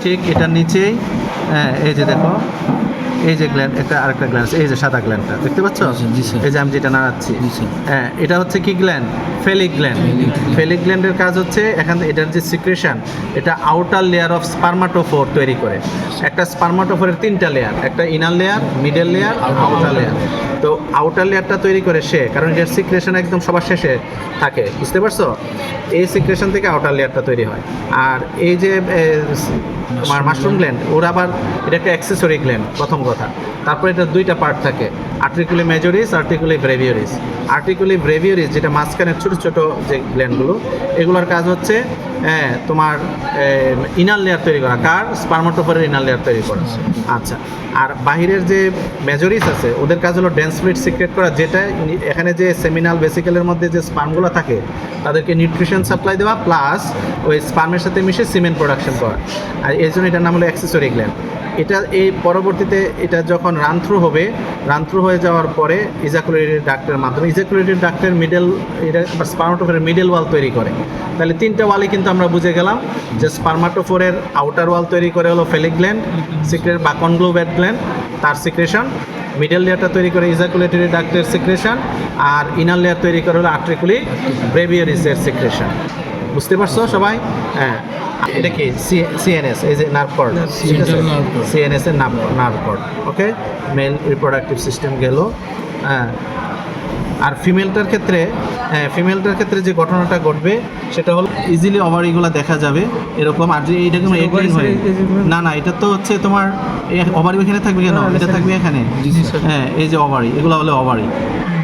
ঠিক এটার নিচেই এই যে দেখো, এই যে গ্ল্যান্ড, একটা আরেকটা গ্ল্যান্ড, এই যে সাদা গ্ল্যান্ডটা দেখতে পাচ্ছ, এই যে আমি যেটা নাড়াচ্ছি, হ্যাঁ এটা হচ্ছে কি গ্ল্যান্ড? Phallic gland. ফেলিক গ্ল্যান্ডের কাজ হচ্ছে এখান এটার যে সিক্রেশন, এটা আউটার লেয়ার অফ স্পার্মাটোফোর তৈরি করে। একটা স্পার্মাটোফোরের 3টা লেয়ার, একটা ইনার লেয়ার, মিডল লেয়ার আর আউটার লেয়ার। তো আউটার লেয়ারটা তৈরি করে সে, কারণ এটার সিক্রেশন একদম সবার শেষে থাকে, বুঝতে পারছো? এই সিক্রেশন থেকে আউটার লেয়ারটা তৈরি হয়। আর এই যে তোমার মাশরুম গ্ল্যান্ড, ওর আবার এটা একটা অ্যাক্সেসরি গ্ল্যান্ড প্রথম কথা। তারপরে এটা 2টা পার্ট থাকে, আর্টিকুলি মেজরিস, আর্টিকুলি ব্রেভিওরিস। আর্টিকুলি ব্রেভিওরিস যেটা মাঝখানের ছোটো ছোটো যে গ্ল্যান্ডগুলো, এগুলোর কাজ হচ্ছে তোমার ইনার লেয়ার তৈরি করা। কার? স্পার্মাটোফোরের ইনার লেয়ার তৈরি করা। আচ্ছা, আর বাহিরের যে মেজরিস আছে ওদের কাজ হলো ডেন্স ফ্লুইড সিক্রেট করা, যেটা এখানে যে সেমিনাল ভেসিকেলের মধ্যে যে স্পার্মগুলো থাকে তাদেরকে নিউট্রিশন সাপ্লাই দেওয়া, প্লাস ওই স্পার্মের সাথে মিশে সিমেন্ট প্রোডাকশন করা। আর এই জন্য এটার নাম হলো অ্যাক্সেসরি গ্ল্যান্ড। এটা এই পরবর্তীতে এটা যখন রান থ্রু হবে, রান থ্রু হয়ে যাওয়ার পরে ইজাকুলেটরি ডাক্টের মাধ্যমে, ইজাকুলেটরি ডাক্টের মিডল, এটা স্পার্মাটোফোরের মিডল ওয়াল তৈরি করে। তাহলে 3টা ওয়ালই কিন্তু আমরা বুঝে গেলাম যে স্পার্মাটোফোরের আউটার ওয়াল তৈরি করে হলো ফেলিক গ্ল্যান্ড, সিক্রেট বা কনগ্লোভেট গ্ল্যান্ড, তার সিক্রেশন। মিডল লেয়ারটা তৈরি করে ইজাকুলেটরি ডাক্টের সিক্রেশন, আর ইনার লেয়ার তৈরি করে হলো আর্টিকুলি ব্রেভিওরিসের সিক্রেশন। বুঝতে পারছো সবাই? হ্যাঁ, এটা কি সিএনএস, এই যে নার্ভ কর্ড, ঠিক আছে, সিএনএস এর নার্ভ কর্ড। ওকে, মেল রিপ্রোডাক্টিভ সিস্টেম গেল। হ্যাঁ, আর ফিমেলটার ক্ষেত্রে যে ঘটনাটা ঘটবে সেটা হলো ইজিলি ওভারিগুলো দেখা যাবে এরকম। আর যে এইটা কোনো এগলাইন হয় না, এটা তো হচ্ছে তোমার ওভারি এখানে থাকবে কেন? এটা থাকবে এখানে। হ্যাঁ, এই যে ওভারি, এগুলো হলো ওভারি।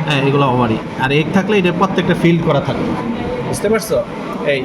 হ্যাঁ, এগুলো ওভারি। আর এগ থাকলে এটা প্রত্যেকটা ফিল্ড করা থাকবে, বুঝতে পারছো? এই